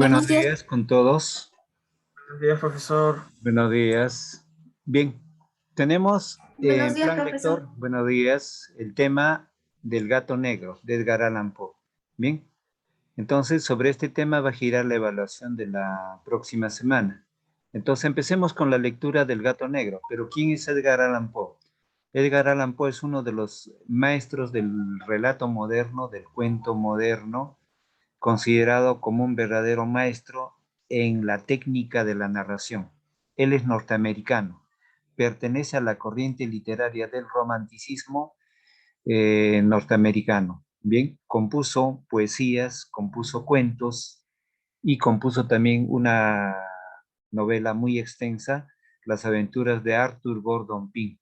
Buenos Buenos días, días con todos. Buenos días, profesor. Buenos días. Bien, tenemos buenos en días, plan profesor. lector, buenos días, el tema del gato negro de Edgar Allan Poe. Bien, entonces sobre este tema va a girar la evaluación de la próxima semana. Entonces empecemos con la lectura del gato negro. Pero ¿quién es Edgar Allan Poe? Edgar Allan Poe es uno de los maestros del relato moderno, del cuento moderno, considerado como un verdadero maestro en la técnica de la narración. Él es norteamericano, pertenece a la corriente literaria del romanticismo norteamericano. Bien, compuso poesías, compuso cuentos y compuso también una novela muy extensa, Las aventuras de Arthur Gordon Pym.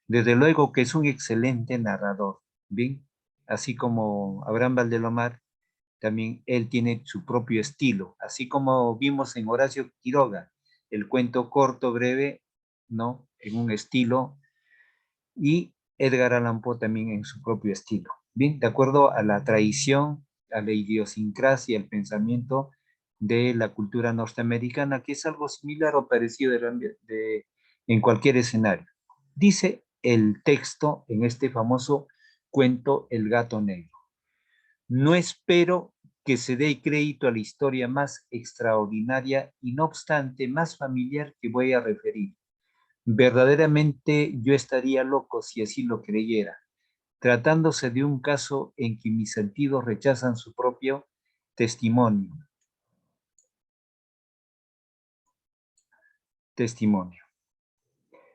Desde luego que es un excelente narrador, bien, así como Abraham Valdelomar, también él tiene su propio estilo, así como vimos en Horacio Quiroga, el cuento corto, breve, ¿no? En un estilo, y Edgar Allan Poe también en su propio estilo. Bien, de acuerdo a la tradición, a la idiosincrasia, el pensamiento de la cultura norteamericana, que es algo similar o parecido en cualquier escenario. Dice el texto en este famoso cuento El gato negro. No espero que se dé crédito a la historia más extraordinaria y no obstante más familiar que voy a referir. Verdaderamente yo estaría loco si así lo creyera, tratándose de un caso en que mis sentidos rechazan su propio testimonio. Testimonio.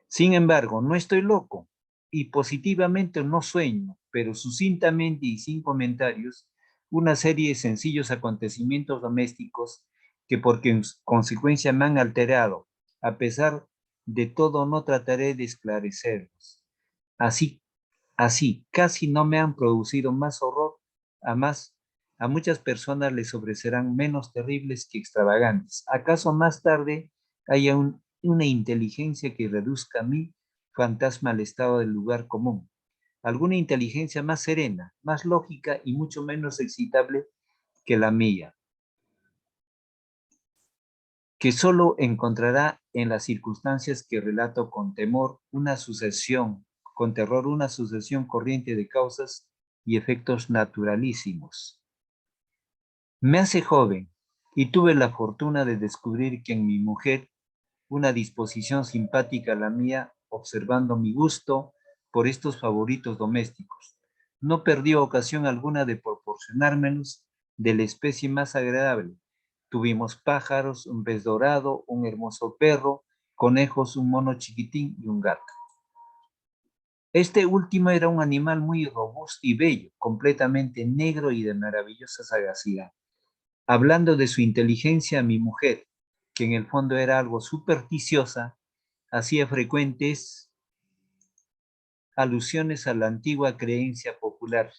Sin embargo, no estoy loco y positivamente no sueño, pero sucintamente y sin comentarios, una serie de sencillos acontecimientos domésticos que por consecuencia me han alterado. A pesar de todo, no trataré de esclarecerlos. Así, así, casi no me han producido más horror, a más, a muchas personas les ofrecerán menos terribles que extravagantes. ¿Acaso más tarde haya una inteligencia que reduzca mi fantasma al estado del lugar común? Alguna inteligencia más serena, más lógica y mucho menos excitable que la mía, que solo encontrará en las circunstancias que relato con temor una sucesión, con terror una sucesión corriente de causas y efectos naturalísimos. Me hace joven y tuve la fortuna de descubrir que en mi mujer una disposición simpática a la mía, observando mi gusto por estos favoritos domésticos. No perdió ocasión alguna de proporcionármelos de la especie más agradable. Tuvimos pájaros, un pez dorado, un hermoso perro, conejos, un mono chiquitín y un gato. Este último era un animal muy robusto y bello, completamente negro y de maravillosa sagacidad. Hablando de su inteligencia, mi mujer, que en el fondo era algo supersticiosa, hacía frecuentes alusiones a la antigua creencia popular,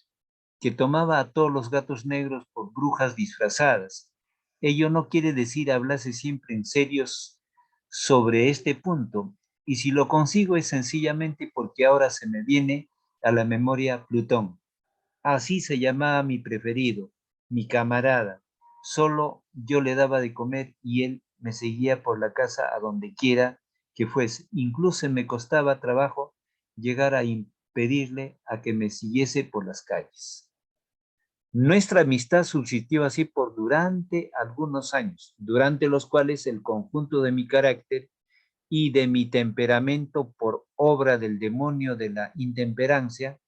que tomaba a todos los gatos negros por brujas disfrazadas. Ello no quiere decir hablase siempre en serios sobre este punto, y si lo consigo es sencillamente porque ahora se me viene a la memoria Plutón. Así se llamaba mi preferido, mi camarada. Solo yo le daba de comer y él me seguía por la casa a donde quiera que fuese. Incluso me costaba trabajo llegar a impedirle a que me siguiese por las calles. Nuestra amistad subsistió así por durante algunos años, durante los cuales el conjunto de mi carácter y de mi temperamento por obra del demonio de la intemperancia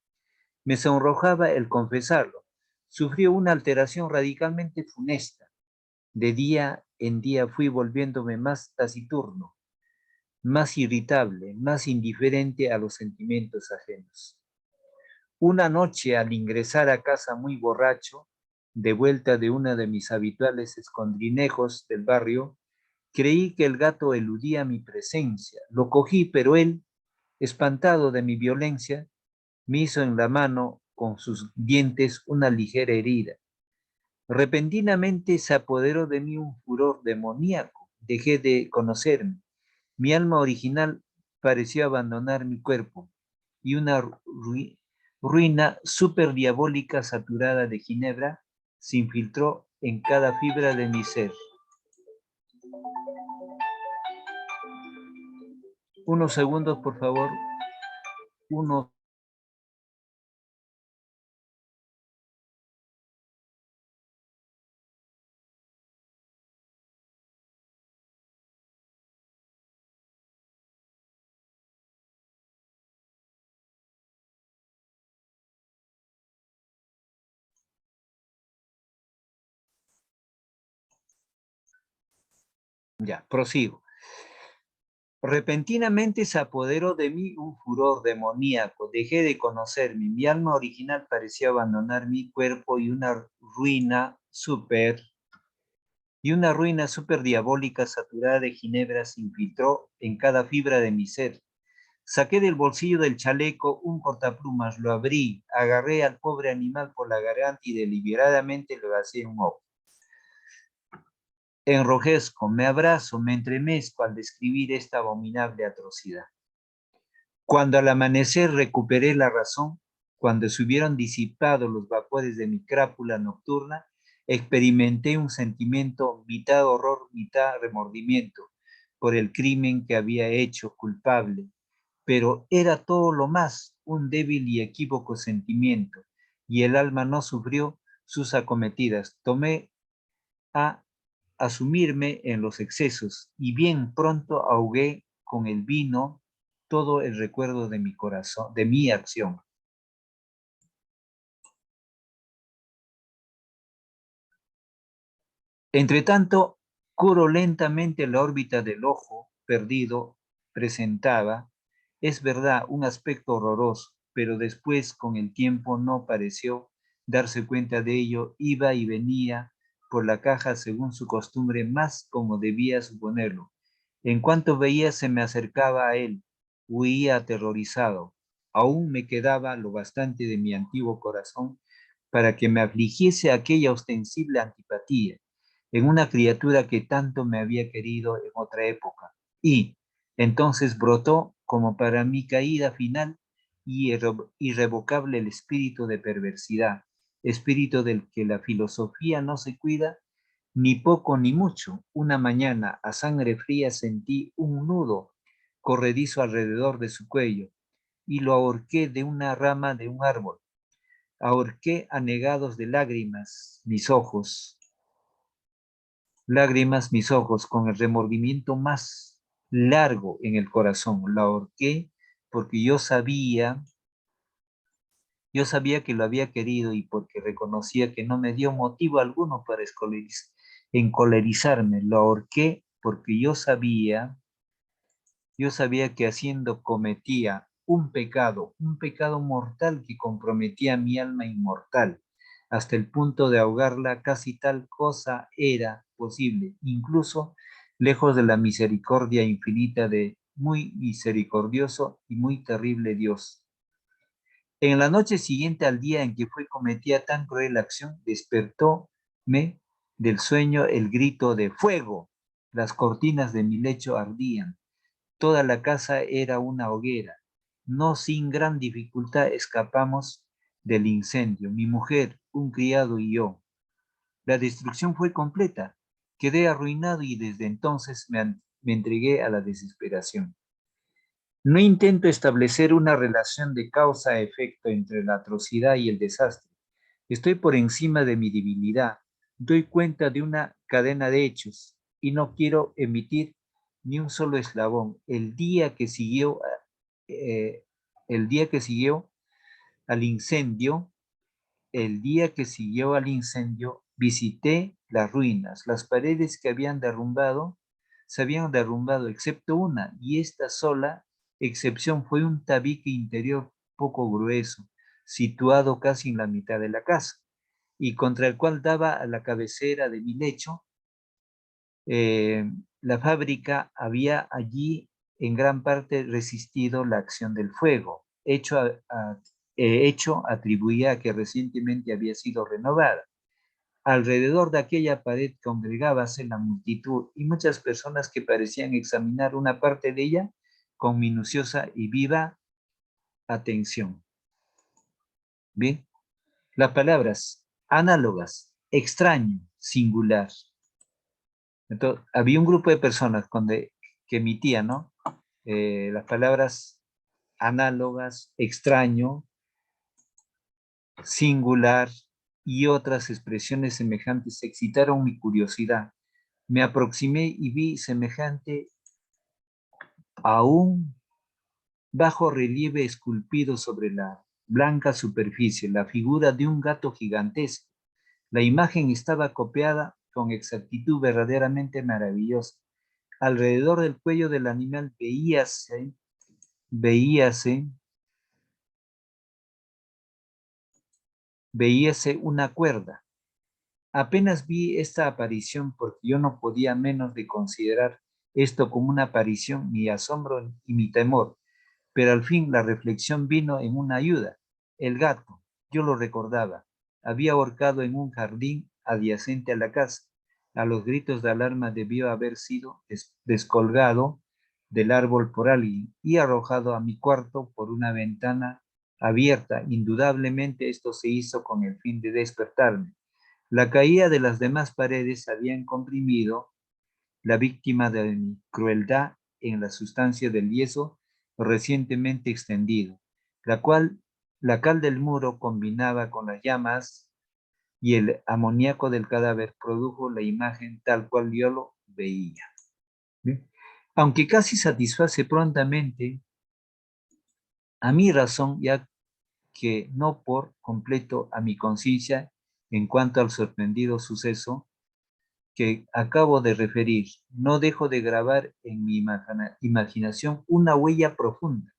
me sonrojaba el confesarlo. Sufrió una alteración radicalmente funesta. De día en día fui volviéndome más taciturno, más irritable, más indiferente a los sentimientos ajenos. Una noche, al ingresar a casa muy borracho, de vuelta de una de mis habituales escondrinejos del barrio, creí que el gato eludía mi presencia. Lo cogí, pero él, espantado de mi violencia, me hizo en la mano con sus dientes una ligera herida. Repentinamente se apoderó de mí un furor demoníaco. Dejé de conocerme. Mi alma original pareció abandonar mi cuerpo y una ruina súper diabólica saturada de ginebra se infiltró en cada fibra de mi ser. Unos segundos, por favor. Uno. Ya, prosigo. Repentinamente se apoderó de mí un furor demoníaco. Dejé de conocerme. Mi alma original parecía abandonar mi cuerpo y una ruina súper diabólica saturada de ginebra se infiltró en cada fibra de mi ser. Saqué del bolsillo del chaleco un cortaplumas, lo abrí, agarré al pobre animal por la garganta y deliberadamente le vacié un ojo. Enrojezco, me abrazo, me entremezco al describir esta abominable atrocidad. Cuando al amanecer recuperé la razón, cuando se hubieron disipado los vapores de mi crápula nocturna, experimenté un sentimiento mitad horror, mitad remordimiento por el crimen que había hecho culpable, pero era todo lo más un débil y equívoco sentimiento, y el alma no sufrió sus acometidas. Tomé a asumirme en los excesos y bien pronto ahogué con el vino todo el recuerdo de mi corazón, de mi acción. Entre tanto, curo lentamente la órbita del ojo perdido, presentaba, es verdad, un aspecto horroroso, pero después, con el tiempo, no pareció darse cuenta de ello, iba y venía por la caja según su costumbre, más como debía suponerlo. En cuanto veía, se me acercaba a él, huía aterrorizado. Aún me quedaba lo bastante de mi antiguo corazón para que me afligiese aquella ostensible antipatía en una criatura que tanto me había querido en otra época. Y entonces brotó como para mi caída final y irrevocable el espíritu de perversidad, espíritu del que la filosofía no se cuida, ni poco ni mucho. Una mañana a sangre fría sentí un nudo corredizo alrededor de su cuello y lo ahorqué de una rama de un árbol. Ahorqué anegados de lágrimas mis ojos, con el remordimiento más largo en el corazón. La ahorqué porque yo sabía que lo había querido y porque reconocía que no me dio motivo alguno para encolerizarme. Lo ahorqué porque yo sabía que haciendo cometía un pecado mortal que comprometía mi alma inmortal, hasta el punto de ahogarla. Casi tal cosa era posible, incluso lejos de la misericordia infinita de muy misericordioso y muy terrible Dios. En la noche siguiente al día en que fue cometida tan cruel acción, despertóme del sueño el grito de fuego. Las cortinas de mi lecho ardían. Toda la casa era una hoguera. No sin gran dificultad escapamos del incendio, mi mujer, un criado y yo. La destrucción fue completa. Quedé arruinado y desde entonces me entregué a la desesperación. No intento establecer una relación de causa-efecto entre la atrocidad y el desastre. Estoy por encima de mi debilidad. Doy cuenta de una cadena de hechos y no quiero emitir ni un solo eslabón. Eh, el día que siguió al incendio, el día que siguió al incendio, visité las ruinas. Las paredes que habían derrumbado se habían derrumbado, excepto una, y esta sola excepción fue un tabique interior poco grueso, situado casi en la mitad de la casa, y contra el cual daba a la cabecera de mi lecho. eh, la fábrica había allí en gran parte resistido la acción del fuego, hecho atribuía a que recientemente había sido renovada. Alrededor de aquella pared congregábase la multitud y muchas personas que parecían examinar una parte de ella con minuciosa y viva atención. Bien, las palabras análogas, extraño, singular. Entonces, había un grupo de personas que emitían, ¿no? las palabras análogas, extraño, singular y otras expresiones semejantes excitaron mi curiosidad. Me aproximé y vi semejante a un bajo relieve esculpido sobre la blanca superficie, la figura de un gato gigantesco. La imagen estaba copiada con exactitud verdaderamente maravillosa. Alrededor del cuello del animal veíase una cuerda. Apenas vi esta aparición porque yo no podía menos de considerar esto como una aparición, mi asombro y mi temor. Pero al fin la reflexión vino en una ayuda. El gato, yo lo recordaba, había ahorcado en un jardín adyacente a la casa. A los gritos de alarma debió haber sido descolgado del árbol por alguien y arrojado a mi cuarto por una ventana abierta. Indudablemente esto se hizo con el fin de despertarme. La caída de las demás paredes habían comprimido la víctima de mi crueldad en la sustancia del yeso recientemente extendido, la cal del muro combinaba con las llamas y el amoníaco del cadáver produjo la imagen tal cual yo lo veía. ¿Bien? Aunque casi satisface prontamente a mi razón, ya que no por completo a mi conciencia en cuanto al sorprendido suceso que acabo de referir, no dejo de grabar en mi imaginación una huella profunda.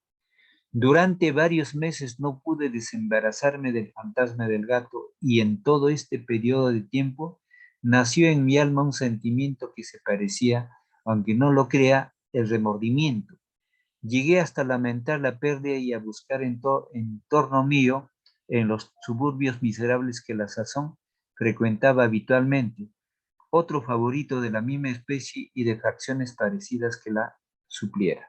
Durante varios meses no pude desembarazarme del fantasma del gato y en todo este periodo de tiempo nació en mi alma un sentimiento que se parecía, aunque no lo crea, el remordimiento. Llegué hasta lamentar la pérdida y a buscar en torno mío, en los suburbios miserables que la sazón frecuentaba habitualmente, otro favorito de la misma especie y de facciones parecidas que la supliera.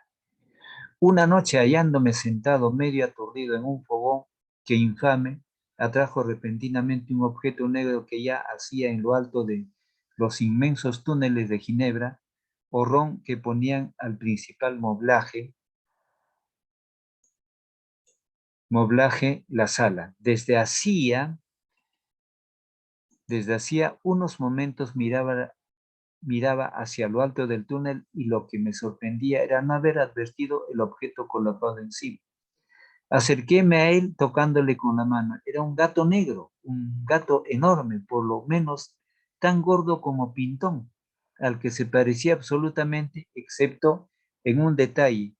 Una noche hallándome sentado medio aturdido en un fogón que infame atrajo repentinamente un objeto negro que ya hacía en lo alto de los inmensos túneles de Ginebra, horrón que ponían al principal moblaje la sala. Desde hacía unos momentos miraba hacia lo alto del túnel y lo que me sorprendía era no haber advertido el objeto colocado encima. Acerquéme a él tocándole con la mano. Era un gato negro, un gato enorme, por lo menos tan gordo como Pintón, al que se parecía absolutamente, excepto en un detalle.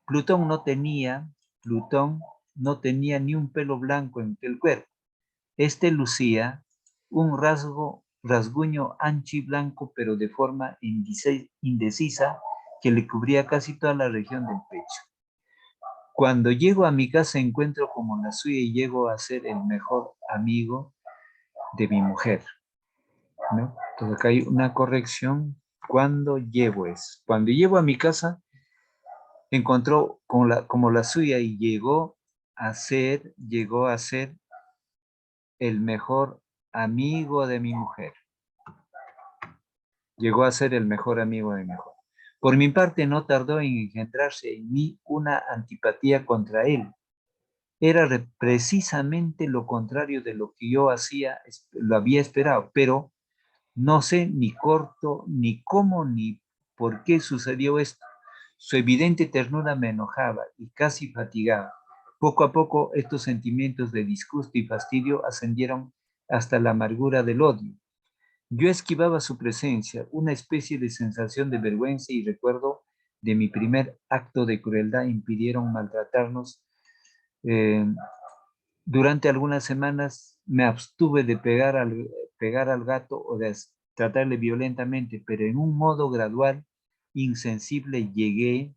Plutón no tenía, Plutón no tenía ni un pelo blanco en el cuerpo. Este lucía un rasguño ancho y blanco, pero de forma indecisa, que le cubría casi toda la región del pecho. Cuando llego a mi casa encuentro como la suya y llego a ser el mejor amigo de mi mujer, ¿no? Entonces acá hay una corrección. Cuando llevo a mi casa, encontró como la suya y llegó a ser el mejor amigo de mi mujer. Llegó a ser el mejor amigo de mi mujer. Por mi parte, no tardó en engendrarse en mí una antipatía contra él. Era precisamente lo contrario de lo que yo lo había esperado, pero no sé ni corto, ni cómo, ni por qué sucedió esto. Su evidente ternura me enojaba y casi fatigaba. Poco a poco estos sentimientos de disgusto y fastidio ascendieron hasta la amargura del odio. Yo esquivaba su presencia, una especie de sensación de vergüenza y recuerdo de mi primer acto de crueldad impidieron maltratarnos. Eh, Durante algunas semanas me abstuve de pegar al gato o de tratarle violentamente, pero en un modo gradual, insensible, llegué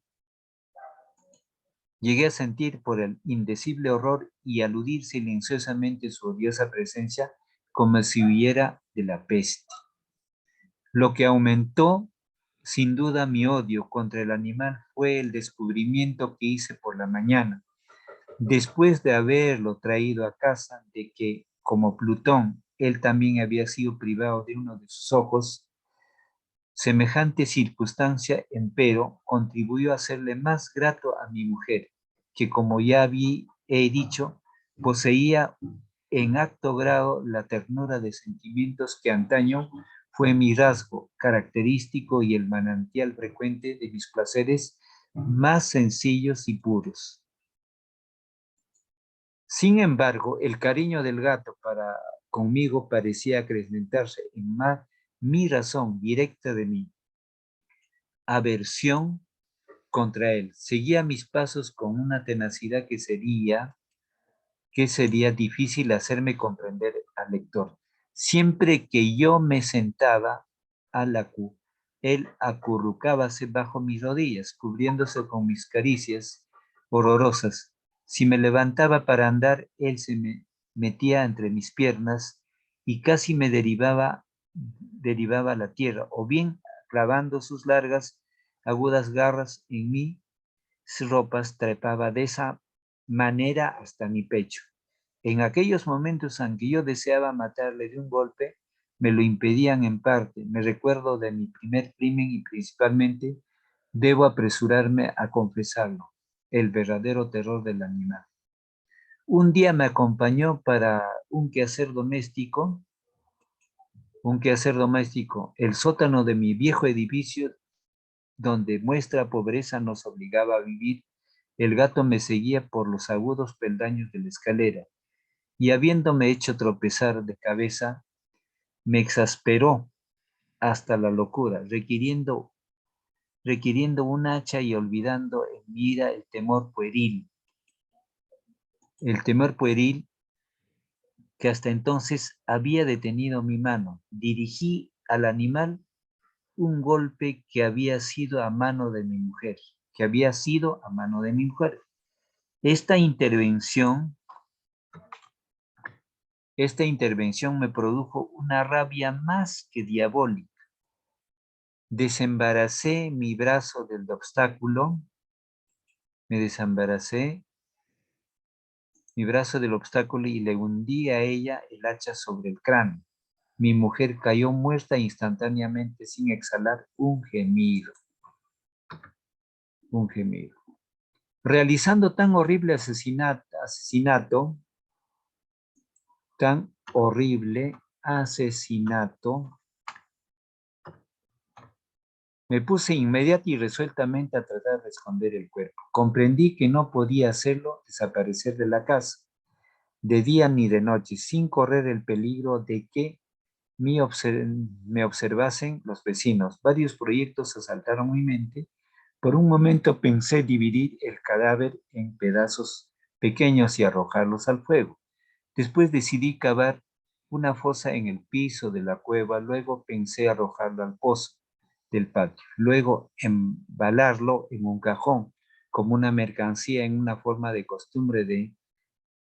a sentir por el indecible horror y aludir silenciosamente su odiosa presencia como si huyera de la peste. Lo que aumentó sin duda mi odio contra el animal fue el descubrimiento que hice por la mañana, después de haberlo traído a casa, de que, como Plutón, él también había sido privado de uno de sus ojos, Semejante circunstancia, empero, contribuyó a hacerle más grato a mi mujer, que como ya he dicho, poseía en acto grado la ternura de sentimientos que antaño fue mi rasgo característico y el manantial frecuente de mis placeres más sencillos y puros. Sin embargo, el cariño del gato para conmigo parecía acrecentarse en más mi razón directa de mi aversión contra él. Seguía mis pasos con una tenacidad que sería difícil hacerme comprender al lector. Siempre que yo me sentaba a él acurrucábase bajo mis rodillas, cubriéndose con mis caricias horrorosas. Si me levantaba para andar, él se me metía entre mis piernas y casi me derivaba a la tierra, o bien clavando sus largas, agudas garras en mis ropas, trepaba de esa manera hasta mi pecho. En aquellos momentos en que yo deseaba matarle de un golpe, me lo impedían en parte. Me recuerdo de mi primer crimen y principalmente debo apresurarme a confesarlo, el verdadero terror del animal. Un día me acompañó para un quehacer doméstico, el sótano de mi viejo edificio donde nuestra pobreza nos obligaba a vivir. El gato me seguía por los agudos peldaños de la escalera y habiéndome hecho tropezar de cabeza, me exasperó hasta la locura, requiriendo un hacha y olvidando en mi ira el temor pueril que hasta entonces había detenido mi mano. Dirigí al animal un golpe que había sido a mano de mi mujer, que había sido a mano de mi mujer. Esta intervención me produjo una rabia más que diabólica. Desembaracé mi brazo del obstáculo, me desembaracé mi brazo del obstáculo y le hundí a ella el hacha sobre el cráneo. Mi mujer cayó muerta instantáneamente sin exhalar un gemido. Realizando tan horrible asesinato, me puse inmediata y resueltamente a tratar de esconder el cuerpo. Comprendí que no podía hacerlo desaparecer de la casa, de día ni de noche, sin correr el peligro de que me observasen los vecinos. Varios proyectos asaltaron mi mente. Por un momento pensé dividir el cadáver en pedazos pequeños y arrojarlos al fuego. Después decidí cavar una fosa en el piso de la cueva, luego pensé arrojarlo al pozo del patio, luego embalarlo en un cajón como una mercancía en una forma de costumbre de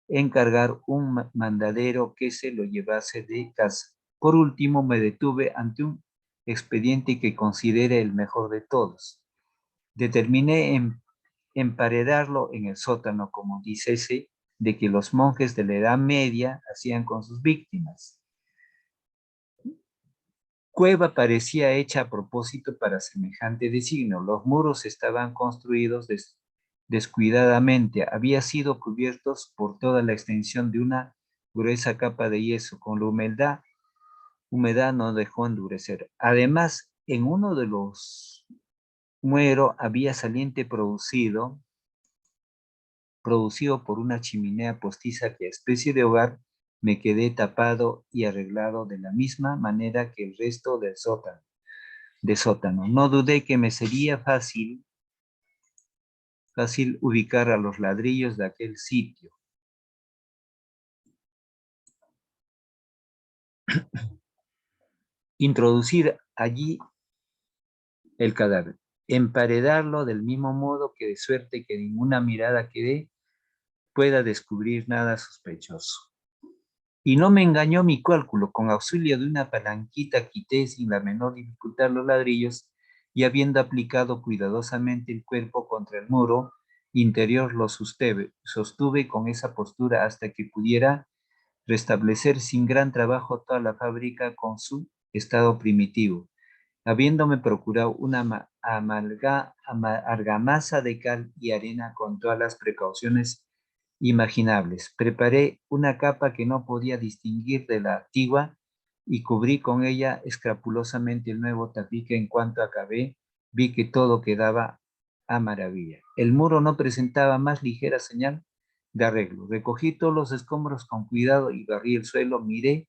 encargar un mandadero que se lo llevase de casa. Por último, me detuve ante un expediente que considere el mejor de todos. Determiné emparedarlo en el sótano, como dícese, de que los monjes de la Edad Media hacían con sus víctimas. Cueva parecía hecha a propósito para semejante designio. Los muros estaban construidos descuidadamente. Había sido cubiertos por toda la extensión de una gruesa capa de yeso. Con la humedad no dejó endurecer. Además, en uno de los mueros había saliente producido por una chimenea postiza que a especie de hogar me quedé tapado y arreglado de la misma manera que el resto del sótano. No dudé que me sería fácil ubicar a los ladrillos de aquel sitio. Introducir allí el cadáver, emparedarlo del mismo modo que de suerte que ninguna mirada que dé pueda descubrir nada sospechoso. Y no me engañó mi cálculo. Con auxilio de una palanquita quité sin la menor dificultad los ladrillos y habiendo aplicado cuidadosamente el cuerpo contra el muro interior lo sostuve con esa postura hasta que pudiera restablecer sin gran trabajo toda la fábrica con su estado primitivo. habiéndome procurado una argamasa de cal y arena con todas las precauciones imaginables. Preparé una capa que no podía distinguir de la antigua y cubrí con ella escrupulosamente el nuevo tapique. En cuanto acabé, vi que todo quedaba a maravilla. El muro no presentaba más ligera señal de arreglo. Recogí todos los escombros con cuidado y barrí el suelo. Miré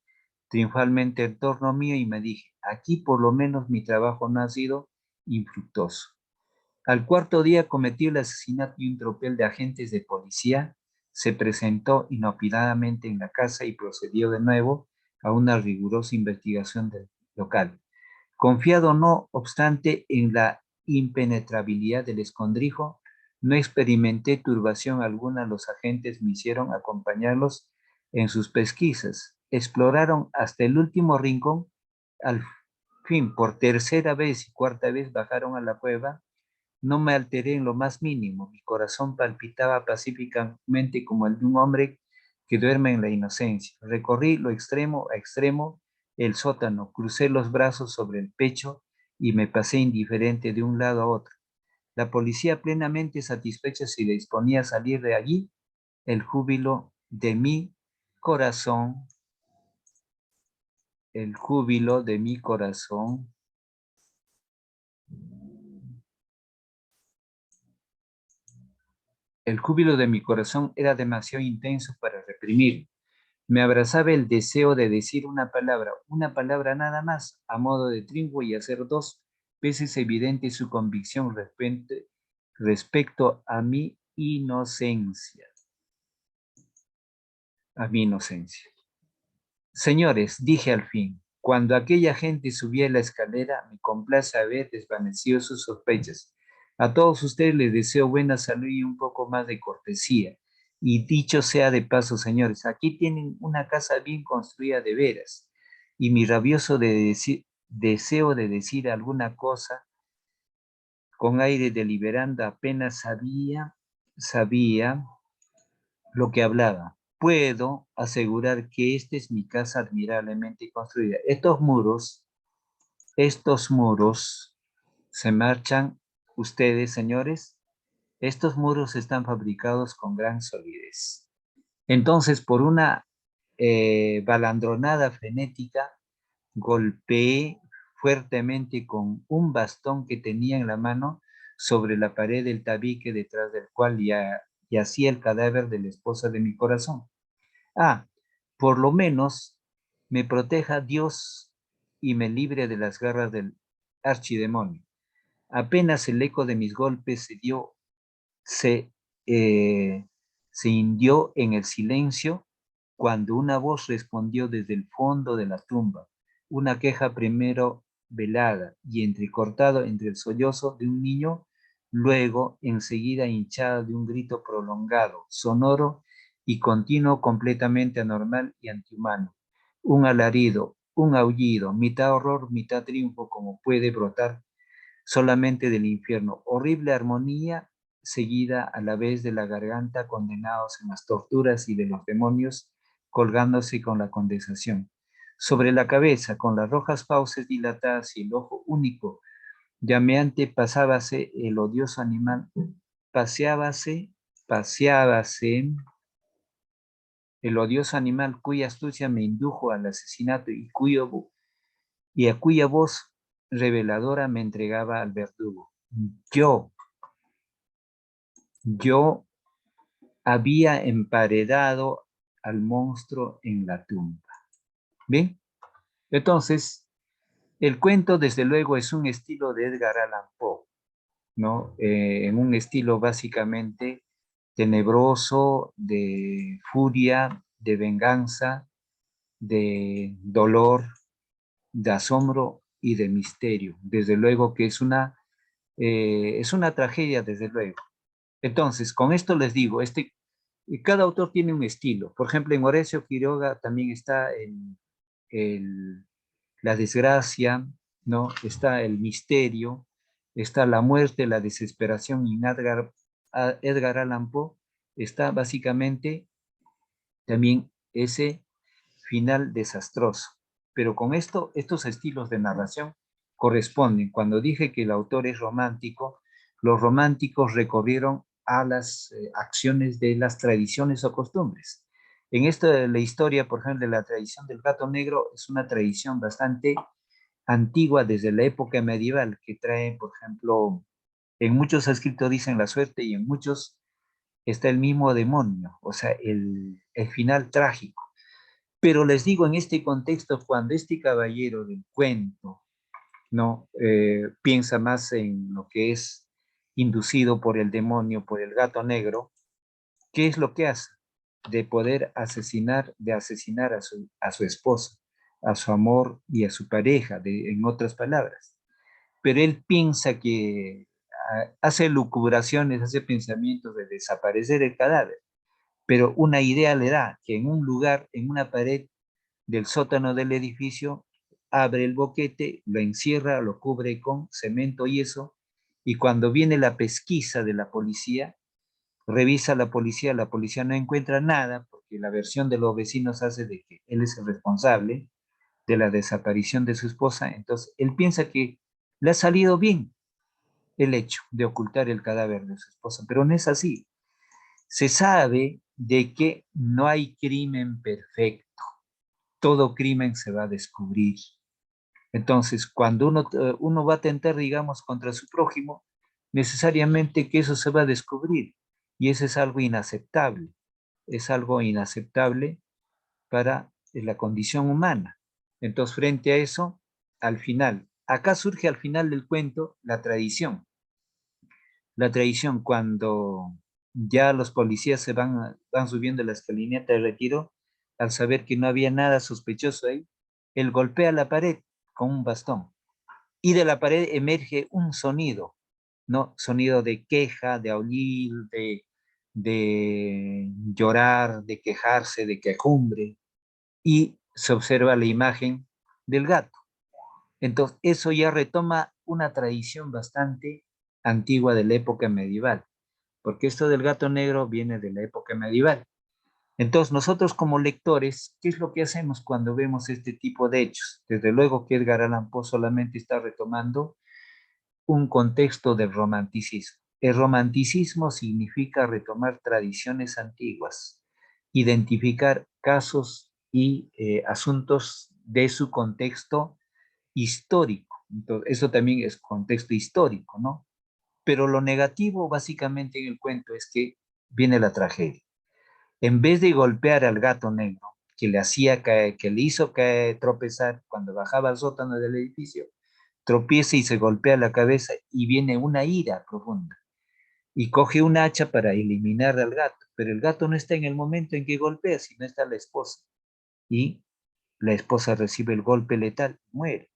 triunfalmente en torno mío y me dije, aquí por lo menos mi trabajo no ha sido infructuoso. Al cuarto día cometió el asesinato y un tropel de agentes de policía se presentó inopinadamente en la casa y procedió de nuevo a una rigurosa investigación del local. Confiado no obstante en la impenetrabilidad del escondrijo, no experimenté turbación alguna. Los agentes me hicieron acompañarlos en sus pesquisas. Exploraron hasta el último rincón. Al fin, por tercera vez y cuarta vez bajaron a la cueva. No me alteré en lo más mínimo. Mi corazón palpitaba pacíficamente como el de un hombre que duerme en la inocencia. Recorrí lo extremo a extremo el sótano, crucé los brazos sobre el pecho y me pasé indiferente de un lado a otro. La policía, plenamente satisfecha, se disponía a salir de allí. El júbilo de mi corazón, el júbilo de mi corazón El júbilo de mi corazón era demasiado intenso para reprimir. Me abrazaba el deseo de decir una palabra nada más, a modo de triunfo, y hacer dos veces evidente su convicción respecto a mi inocencia. A mi inocencia. Señores, dije al fin, cuando aquella gente subía la escalera, me complace haber desvanecido sus sospechas. A todos ustedes les deseo buena salud y un poco más de cortesía. Y dicho sea de paso, señores, aquí tienen una casa bien construida de veras. Y mi rabioso deseo de decir alguna cosa con aire deliberando apenas sabía lo que hablaba. Puedo asegurar que esta es mi casa admirablemente construida. Estos muros, se marchan ustedes, señores. Estos muros están fabricados con gran solidez. Entonces, por una balandronada frenética, golpeé fuertemente con un bastón que tenía en la mano sobre la pared del tabique detrás del cual yacía el cadáver de la esposa de mi corazón. Ah, por lo menos me proteja Dios y me libre de las garras del archidemonio. Apenas el eco de mis golpes se, eh, se hindió en el silencio cuando una voz respondió desde el fondo de la tumba, una queja primero velada y entrecortado entre el sollozo de un niño, luego enseguida hinchada de un grito prolongado, sonoro y continuo, completamente anormal y antihumano. Un alarido, un aullido, mitad horror, mitad triunfo, como puede brotar solamente del infierno. Horrible armonía seguida a la vez de la garganta, condenados en las torturas, y de los demonios colgándose con la condensación. Sobre la cabeza, con las rojas fauces dilatadas y el ojo único, llameante, paseábase el odioso animal, paseábase el odioso animal cuya astucia me indujo al asesinato y a cuya voz reveladora me entregaba al verdugo. Yo había emparedado al monstruo en la tumba. ¿Bien? Entonces, el cuento, desde luego, es un estilo de Edgar Allan Poe, ¿no? En un estilo básicamente tenebroso, de furia, de venganza, de dolor, de asombro y de misterio. Desde luego que es una tragedia, desde luego. Entonces, con esto les digo, cada autor tiene un estilo. Por ejemplo, en Horacio Quiroga también está la desgracia, ¿no? Está el misterio, está la muerte, la desesperación, y en Edgar Allan Poe está básicamente también ese final desastroso. Pero con estos estilos de narración corresponden. Cuando dije que el autor es romántico, los románticos recurrieron a las acciones de las tradiciones o costumbres. En esto de la historia, por ejemplo, de la tradición del gato negro, es una tradición bastante antigua desde la época medieval, que trae, por ejemplo, en muchos escritos dicen la suerte y en muchos está el mismo demonio, o sea, el final trágico. Pero les digo, en este contexto, cuando este caballero del cuento, ¿no? Piensa más en lo que es inducido por el demonio, por el gato negro, ¿qué es lo que hace? De poder asesinar, de asesinar a su esposa, a su amor y a su pareja, en otras palabras. Pero él piensa que hace lucubraciones, hace pensamientos de desaparecer el cadáver, pero una idea le da que en un lugar, en una pared del sótano del edificio, abre el boquete, lo encierra, lo cubre con cemento y eso, y cuando viene la pesquisa de la policía, revisa la policía no encuentra nada, porque la versión de los vecinos hace de que él es el responsable de la desaparición de su esposa, entonces él piensa que le ha salido bien el hecho de ocultar el cadáver de su esposa, pero no es así. Se sabe de que no hay crimen perfecto, todo crimen se va a descubrir. Entonces, cuando uno va a tentar, digamos, contra su prójimo, necesariamente que eso se va a descubrir. Y eso es algo inaceptable para la condición humana. Entonces, frente a eso, al final, acá surge al final del cuento la tradición. La tradición cuando ya los policías van subiendo la escalinata de retiro, al saber que no había nada sospechoso ahí, él golpea la pared con un bastón y de la pared emerge un sonido, ¿no? Sonido de queja, de aullir, de llorar, de quejarse, de quejumbre, y se observa la imagen del gato. Entonces, eso ya retoma una tradición bastante antigua de la época medieval, porque esto del gato negro viene de la época medieval. Entonces, nosotros como lectores, ¿qué es lo que hacemos cuando vemos este tipo de hechos? Desde luego que Edgar Allan Poe solamente está retomando un contexto del romanticismo. El romanticismo significa retomar tradiciones antiguas, identificar casos y asuntos de su contexto histórico. Entonces, eso también es contexto histórico, ¿no? Pero lo negativo básicamente en el cuento es que viene la tragedia. En vez de golpear al gato negro, que le hacía caer, que le hizo caer, tropezar cuando bajaba al sótano del edificio, tropieza y se golpea la cabeza y viene una ira profunda. Y coge un hacha para eliminar al gato, pero el gato no está en el momento en que golpea, sino está la esposa. Y la esposa recibe el golpe letal, muere.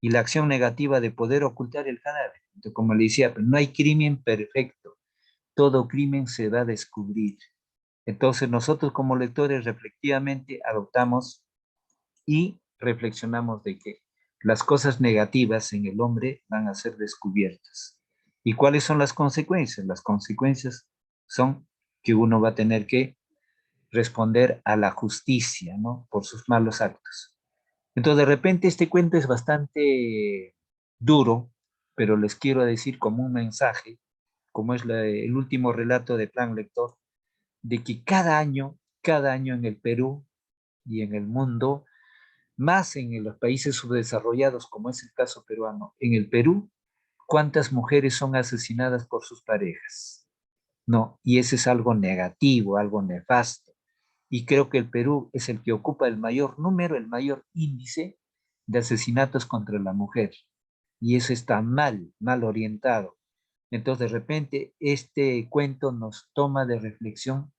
Y la acción negativa de poder ocultar el cadáver. Entonces, como le decía, no hay crimen perfecto, todo crimen se va a descubrir. Entonces nosotros como lectores reflexivamente adoptamos y reflexionamos de que las cosas negativas en el hombre van a ser descubiertas. ¿Y cuáles son las consecuencias? Las consecuencias son que uno va a tener que responder a la justicia, ¿no? Por sus malos actos. Entonces, de repente este cuento es bastante duro, pero les quiero decir como un mensaje, como es el último relato de Plan Lector, de que cada año en el Perú y en el mundo, más en los países subdesarrollados, como es el caso peruano, en el Perú, ¿cuántas mujeres son asesinadas por sus parejas? No, y ese es algo negativo, algo nefasto. Y creo que el Perú es el que ocupa el mayor número, el mayor índice de asesinatos contra la mujer. Y eso está mal, mal orientado. Entonces, de repente, este cuento nos toma de reflexión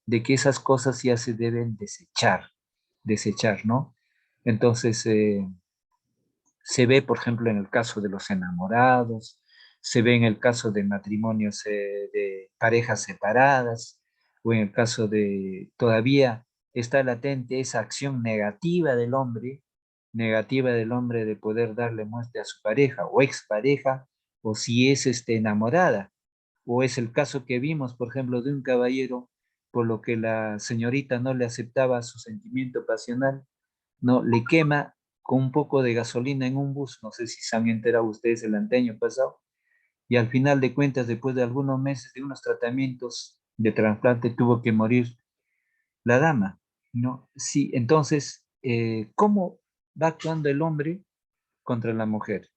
de que esas cosas ya se deben desechar, ¿no? Entonces, se ve, por ejemplo, en el caso de los enamorados, se ve en el caso de matrimonios de parejas separadas, o en el caso de todavía está latente esa acción negativa del hombre de poder darle muerte a su pareja o expareja, o si es enamorada, o es el caso que vimos, por ejemplo, de un caballero por lo que la señorita no le aceptaba su sentimiento pasional, no le quema con un poco de gasolina en un bus, no sé si se han enterado ustedes el año pasado, y al final de cuentas, después de algunos meses de unos tratamientos de trasplante, tuvo que morir la dama, ¿no? Sí, entonces, ¿cómo va actuando el hombre contra la mujer?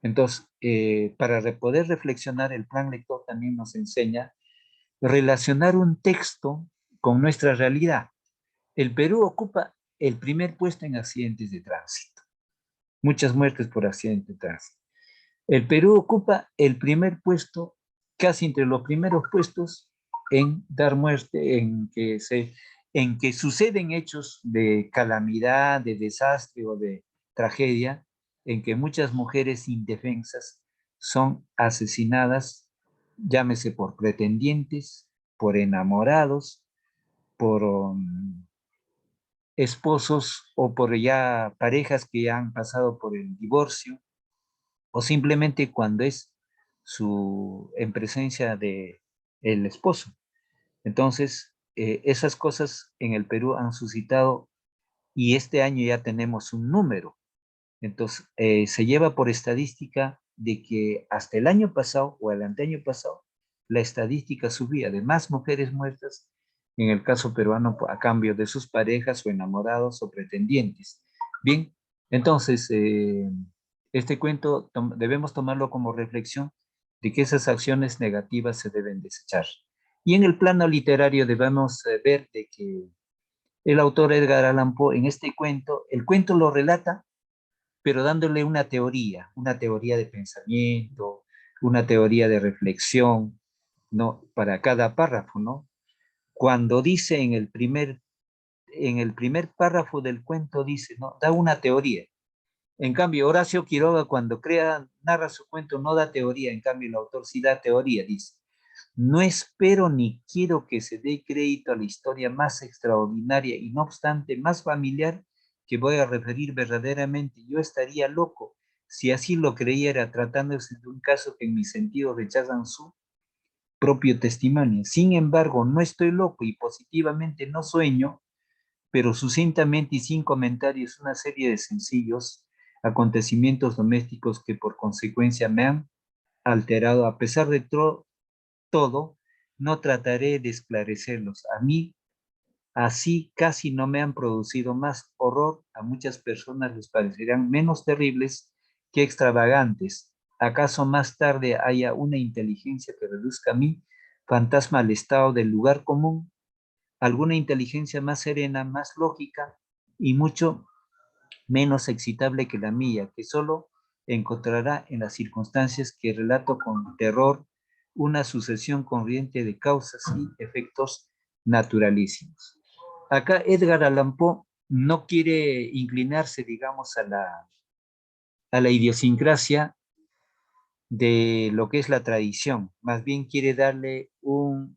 Entonces, para poder reflexionar, el plan lector también nos enseña relacionar un texto con nuestra realidad. El Perú ocupa el primer puesto en accidentes de tránsito. Muchas muertes por accidentes de tránsito. El Perú ocupa el primer puesto, casi entre los primeros puestos, en dar muerte, en que suceden hechos de calamidad, de desastre o de tragedia, en que muchas mujeres indefensas son asesinadas, llámese por pretendientes, por enamorados, por esposos o por ya parejas que han pasado por el divorcio, o simplemente cuando es en presencia de el esposo. Entonces, esas cosas en el Perú han suscitado, y este año ya tenemos un número. Entonces, se lleva por estadística de que hasta el año pasado o el anteaño pasado, la estadística subía de más mujeres muertas, en el caso peruano, a cambio de sus parejas o enamorados o pretendientes. Bien, entonces, este cuento debemos tomarlo como reflexión de que esas acciones negativas se deben desechar. Y en el plano literario debemos ver de que el autor Edgar Allan Poe en este cuento, el cuento lo relata pero dándole una teoría de pensamiento, una teoría de reflexión, ¿no? Para cada párrafo, ¿no? Cuando dice en el primer párrafo del cuento, dice, ¿no? Da una teoría. En cambio, Horacio Quiroga, cuando narra su cuento, no da teoría, en cambio, el autor sí da teoría, dice. No espero ni quiero que se dé crédito a la historia más extraordinaria y no obstante más familiar que voy a referir verdaderamente. Yo estaría loco si así lo creyera, tratándose de un caso que en mi sentido rechazan su propio testimonio. Sin embargo, no estoy loco y positivamente no sueño, pero sucintamente y sin comentarios una serie de sencillos acontecimientos domésticos que por consecuencia me han alterado. A pesar de todo, no trataré de esclarecerlos. A mí, así casi no me han producido más horror. A muchas personas les parecerán menos terribles que extravagantes. ¿Acaso más tarde haya una inteligencia que reduzca a mí, fantasma, al estado del lugar común? ¿Alguna inteligencia más serena, más lógica y mucho menos excitable que la mía, que solo encontrará en las circunstancias que relato con terror una sucesión corriente de causas y efectos naturalísimos? Acá Edgar Allan Poe no quiere inclinarse, digamos, a la idiosincrasia de lo que es la tradición, más bien quiere darle un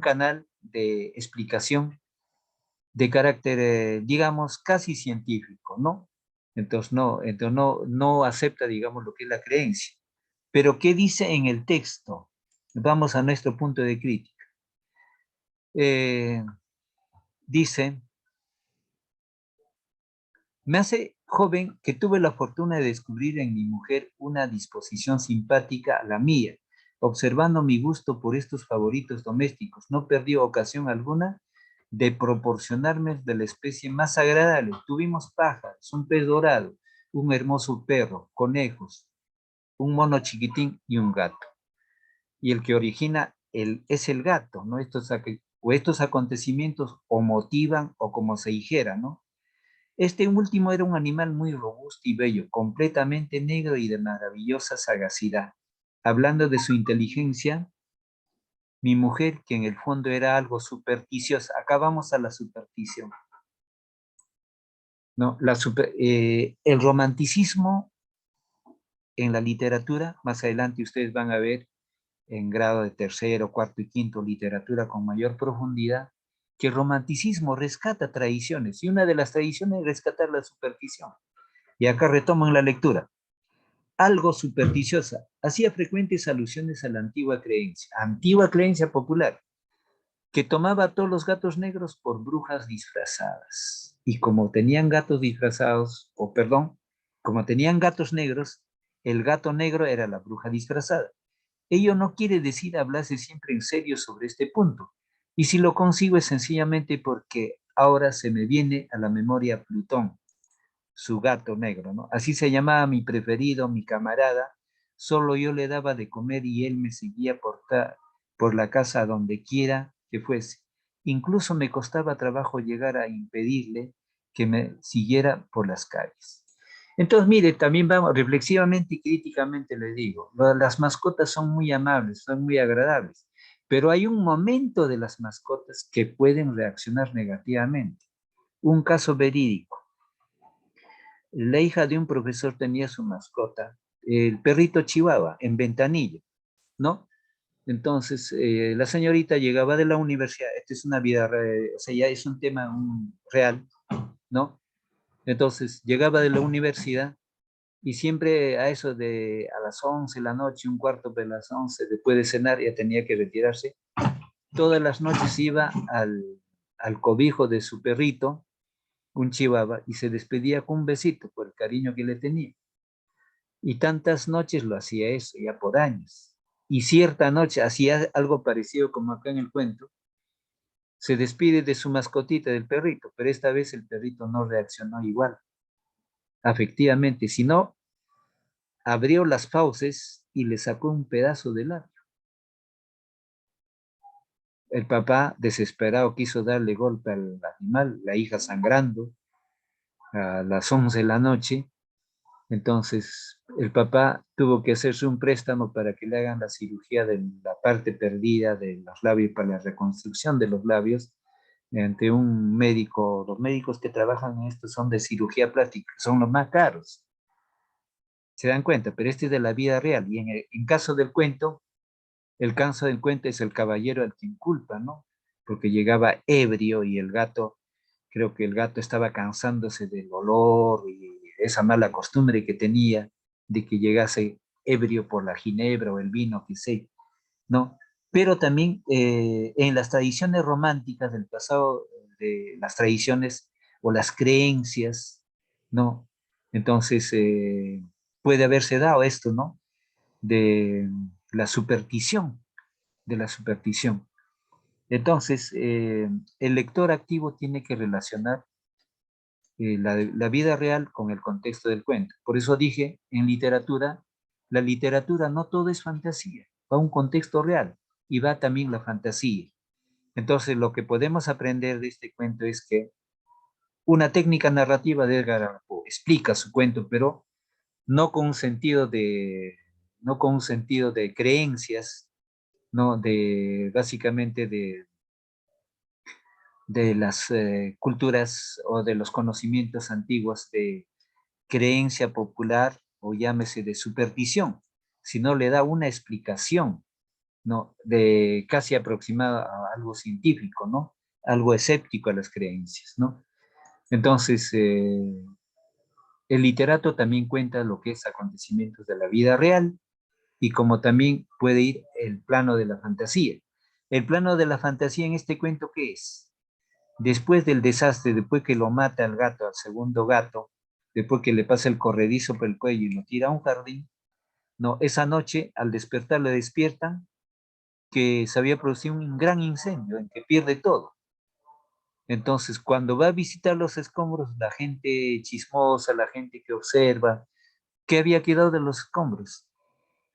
canal de explicación de carácter, digamos, casi científico, ¿no? No acepta, digamos, lo que es la creencia. Pero, ¿qué dice en el texto? Vamos a nuestro punto de crítica. Dice, me hace joven que tuve la fortuna de descubrir en mi mujer una disposición simpática a la mía. Observando mi gusto por estos favoritos domésticos, no perdió ocasión alguna de proporcionarme de la especie más agradable. Tuvimos pájaros, un pez dorado, un hermoso perro, conejos, un mono chiquitín y un gato. Y el que origina es el gato, ¿no? Estos acontecimientos o motivan o como se dijera, ¿no? Este último era un animal muy robusto y bello, completamente negro y de maravillosa sagacidad. Hablando de su inteligencia, mi mujer, que en el fondo era algo supersticiosa, acá vamos a la superstición, ¿no? El romanticismo en la literatura, más adelante ustedes van a ver en grado de tercero, cuarto y quinto, literatura con mayor profundidad, que el romanticismo rescata tradiciones, y una de las tradiciones es rescatar la superstición. Y acá retoman la lectura. Algo supersticiosa, hacía frecuentes alusiones a la antigua creencia popular, que tomaba a todos los gatos negros por brujas disfrazadas. Y como tenían gatos disfrazados, o perdón, como tenían gatos negros, el gato negro era la bruja disfrazada. Ello no quiere decir hablarse siempre en serio sobre este punto. Y si lo consigo es sencillamente porque ahora se me viene a la memoria Plutón, su gato negro, ¿no? Así se llamaba mi preferido, mi camarada. Solo yo le daba de comer y él me seguía por la casa a donde quiera que fuese. Incluso me costaba trabajo llegar a impedirle que me siguiera por las calles. Entonces, mire, también vamos, reflexivamente y críticamente le digo, las mascotas son muy amables, son muy agradables, pero hay un momento de las mascotas que pueden reaccionar negativamente. Un caso verídico. La hija de un profesor tenía su mascota, el perrito Chihuahua, en Ventanilla, ¿no? Entonces, la señorita llegaba de la universidad, esta es una vida, o sea, ya es un tema real, ¿no? Entonces, llegaba de la universidad y siempre a eso de a las 11 de la noche, un cuarto de las 11, después de cenar, ya tenía que retirarse. Todas las noches iba al cobijo de su perrito, un chihuahua, y se despedía con un besito por el cariño que le tenía. Y tantas noches lo hacía eso, ya por años. Y cierta noche hacía algo parecido como acá en el cuento. Se despide de su mascotita, del perrito, pero esta vez el perrito no reaccionó igual, afectivamente, sino abrió las fauces y le sacó un pedazo de labio. El papá, desesperado, quiso darle golpe al animal, la hija sangrando a las 11 de la noche. Entonces, el papá tuvo que hacerse un préstamo para que le hagan la cirugía de la parte perdida de los labios, para la reconstrucción de los labios, ante un médico. Los médicos que trabajan en esto son de cirugía plástica, son los más caros. Se dan cuenta, pero este es de la vida real. Y en caso del cuento, el caso del cuento es el caballero al quien culpa, ¿no? Porque llegaba ebrio y el gato, creo que el gato estaba cansándose del olor y esa mala costumbre que tenía de que llegase ebrio por la ginebra o el vino, que sé, ¿no? Pero también en las tradiciones románticas del pasado, de las tradiciones o las creencias, ¿no? Entonces puede haberse dado esto, ¿no? De la superstición, de la superstición. Entonces, el lector activo tiene que relacionar la vida real con el contexto del cuento. Por eso dije, en literatura, la literatura no todo es fantasía, va a un contexto real y va también la fantasía. Entonces, lo que podemos aprender de este cuento es que una técnica narrativa de Edgar Allan Poe explica su cuento, pero no con un sentido no con un sentido de creencias, no de básicamente de las culturas o de los conocimientos antiguos de creencia popular o llámese de superstición, sino le da una explicación, ¿no? De casi aproximada a algo científico, ¿no? Algo escéptico a las creencias, ¿no? Entonces, el literato también cuenta lo que es acontecimientos de la vida real y como también puede ir el plano de la fantasía. El plano de la fantasía en este cuento, ¿qué es? Después del desastre, después que lo mata al gato, al segundo gato, después que le pasa el corredizo por el cuello y lo tira a un jardín, no, esa noche al despertar le despiertan que se había producido un gran incendio en que pierde todo. Entonces, cuando va a visitar los escombros, la gente chismosa, la gente que observa, ¿qué había quedado de los escombros?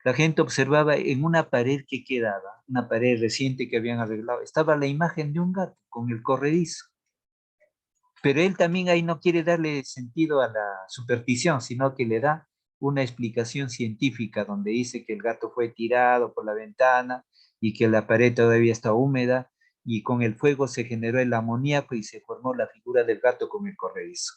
La gente observaba en una pared que quedaba, una pared reciente que habían arreglado, estaba la imagen de un gato con el corredizo. Pero él también ahí no quiere darle sentido a la superstición, sino que le da una explicación científica donde dice que el gato fue tirado por la ventana y que la pared todavía está húmeda y con el fuego se generó el amoníaco y se formó la figura del gato con el corredizo.